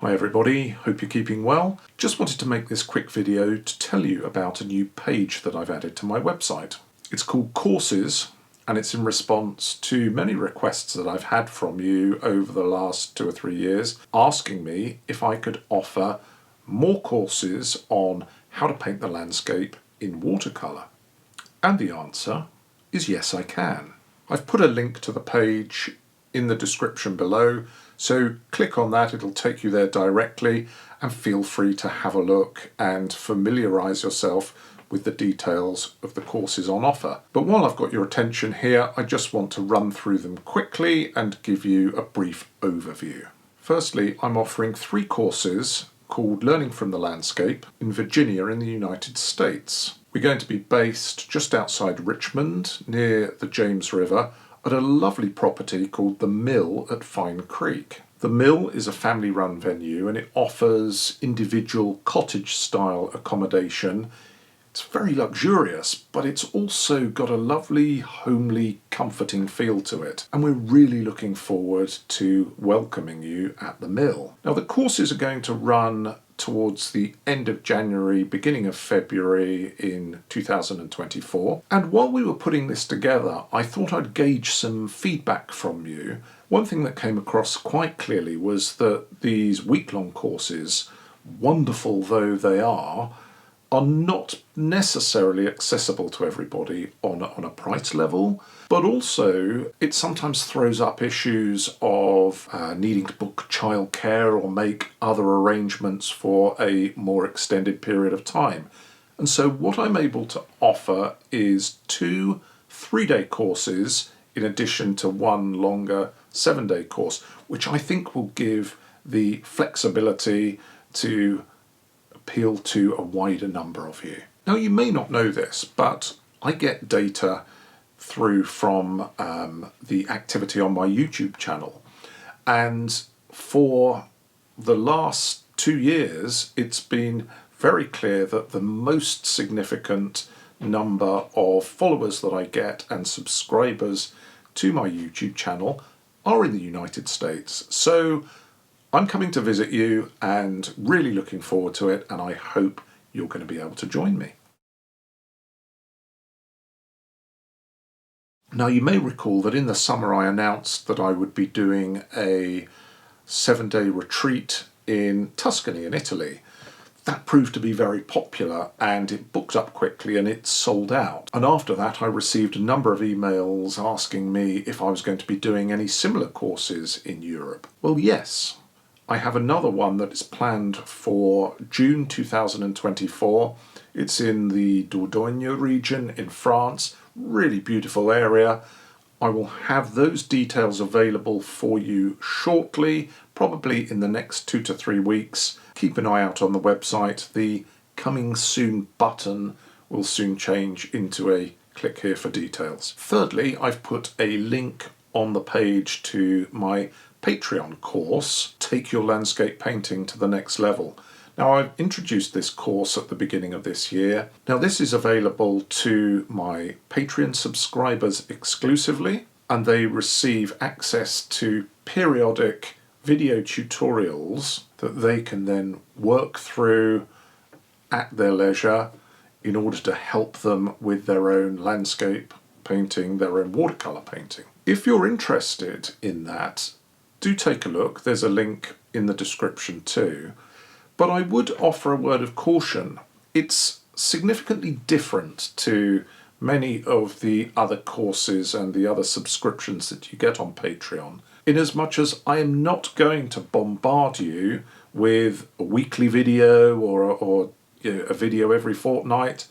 Hi everybody, hope you're keeping well. Just wanted to make this quick video to tell you about a new page that I've added to my website. It's called Courses, and it's in response to many requests that I've had from you over the last 2 or 3 years asking me if I could offer more courses on how to paint the landscape in watercolor. And the answer is yes, I can. I've put a link to the page in the description below, so click on that, it'll take you there directly, and feel free to have a look and familiarise yourself with the details of the courses on offer. But while I've got your attention here, I just want to run through them quickly and give you a brief overview. Firstly, I'm offering 3 courses called Learning from the Landscape in Virginia in the United States. We're going to be based just outside Richmond, near the James River, at a lovely property called The Mill at Fine Creek. The Mill is a family-run venue and it offers individual cottage-style accommodation. It's very luxurious, but it's also got a lovely, homely, comforting feel to it. And we're really looking forward to welcoming you at the Mill. Now, the courses are going to run towards the end of January, beginning of February in 2024. And while we were putting this together, I thought I'd gauge some feedback from you. One thing that came across quite clearly was that these week-long courses, wonderful though they are not necessarily accessible to everybody on a price level, but also it sometimes throws up issues of needing to book childcare or make other arrangements for a more extended period of time. And so what I'm able to offer is 2 3-day courses in addition to 1 longer 7-day course, which I think will give the flexibility to appeal to a wider number of you. Now, you may not know this, but I get data through from the activity on my YouTube channel, and for the last 2 years it's been very clear that the most significant number of followers that I get and subscribers to my YouTube channel are in the United States. So I'm coming to visit you and really looking forward to it, and I hope you're going to be able to join me. Now, you may recall that in the summer I announced that I would be doing a 7-day retreat in Tuscany in Italy. That proved to be very popular and it booked up quickly and it sold out. And after that I received a number of emails asking me if I was going to be doing any similar courses in Europe. Well, yes. I have another one that is planned for June 2024. It's in the Dordogne region in France. Really beautiful area. I will have those details available for you shortly, probably in the next 2 to 3 weeks. Keep an eye out on the website. The coming soon button will soon change into a click here for details. Thirdly, I've put a link on the page to my Patreon course, Take Your Landscape Painting to the Next Level. Now, I've introduced this course at the beginning of this year. Now, this is available to my Patreon subscribers exclusively, and they receive access to periodic video tutorials that they can then work through at their leisure in order to help them with their own landscape painting, their own watercolor painting. If you're interested in that, do take a look. There's a link in the description too. But I would offer a word of caution. It's significantly different to many of the other courses and the other subscriptions that you get on Patreon, in as much as I am not going to bombard you with a weekly video or a video every fortnight,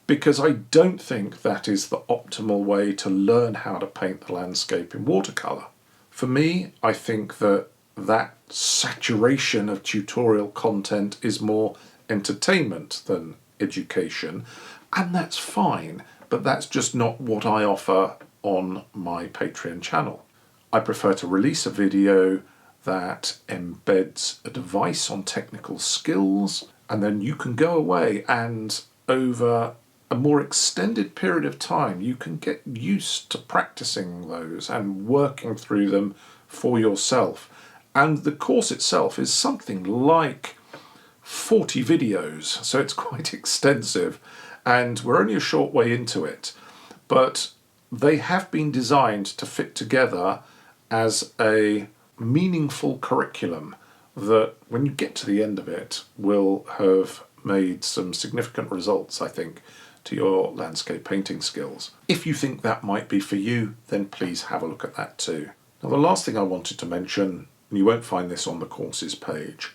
because I don't think that is the optimal way to learn how to paint the landscape in watercolor. For me, I think that saturation of tutorial content is more entertainment than education, and that's fine, but that's just not what I offer on my Patreon channel. I prefer to release a video that embeds advice on technical skills, and then you can go away and over a more extended period of time you can get used to practicing those and working through them for yourself. And the course itself is something like 40 videos, so it's quite extensive, and we're only a short way into it. But they have been designed to fit together as a meaningful curriculum that, when you get to the end of it, will have made some significant results, I think, to your landscape painting skills. If you think that might be for you, then please have a look at that too. Now, the last thing I wanted to mention, and you won't find this on the courses page,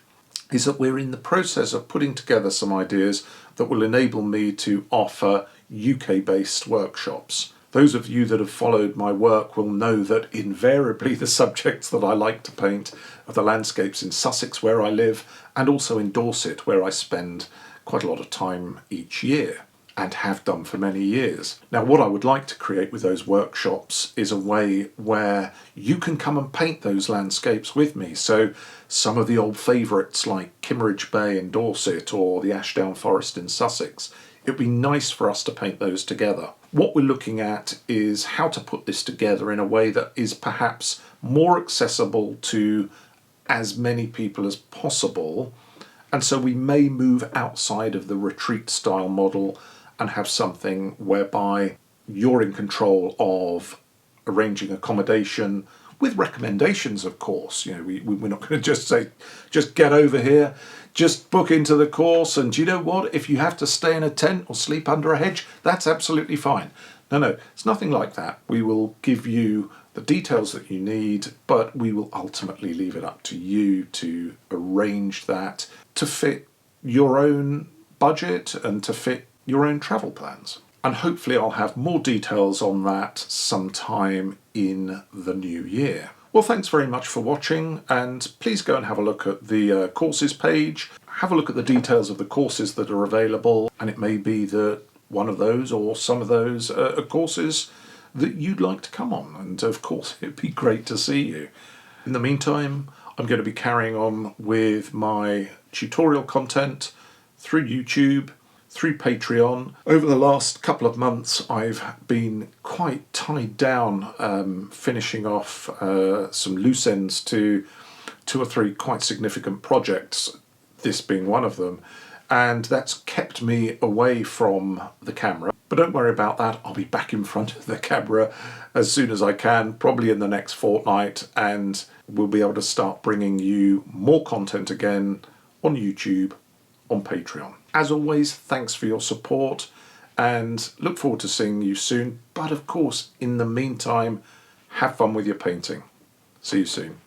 is that we're in the process of putting together some ideas that will enable me to offer UK-based workshops. Those of you that have followed my work will know that invariably the subjects that I like to paint are the landscapes in Sussex, where I live, and also in Dorset, where I spend quite a lot of time each year, and have done for many years. Now, what I would like to create with those workshops is a way where you can come and paint those landscapes with me. So some of the old favourites like Kimmeridge Bay in Dorset or the Ashdown Forest in Sussex, it'd be nice for us to paint those together. What we're looking at is how to put this together in a way that is perhaps more accessible to as many people as possible. And so we may move outside of the retreat style model and have something whereby you're in control of arranging accommodation, with recommendations, of course. You know, we're not going to just say, just get over here, just book into the course, and you know what, if you have to stay in a tent or sleep under a hedge, that's absolutely fine. No, it's nothing like that. We will give you the details that you need, but we will ultimately leave it up to you to arrange that to fit your own budget and to fit your own travel plans. And hopefully I'll have more details on that sometime in the new year. Well, thanks very much for watching, and please go and have a look at the courses page. Have a look at the details of the courses that are available, and it may be that one of those or some of those are courses that you'd like to come on, and of course it'd be great to see you. In the meantime, I'm going to be carrying on with my tutorial content through YouTube, through Patreon. Over the last couple of months I've been quite tied down finishing off some loose ends to 2 or 3 quite significant projects, this being one of them, and that's kept me away from the camera. But don't worry about that, I'll be back in front of the camera as soon as I can, probably in the next fortnight, and we'll be able to start bringing you more content again on YouTube, on Patreon. As always, thanks for your support, and look forward to seeing you soon. But of course, in the meantime, have fun with your painting. See you soon.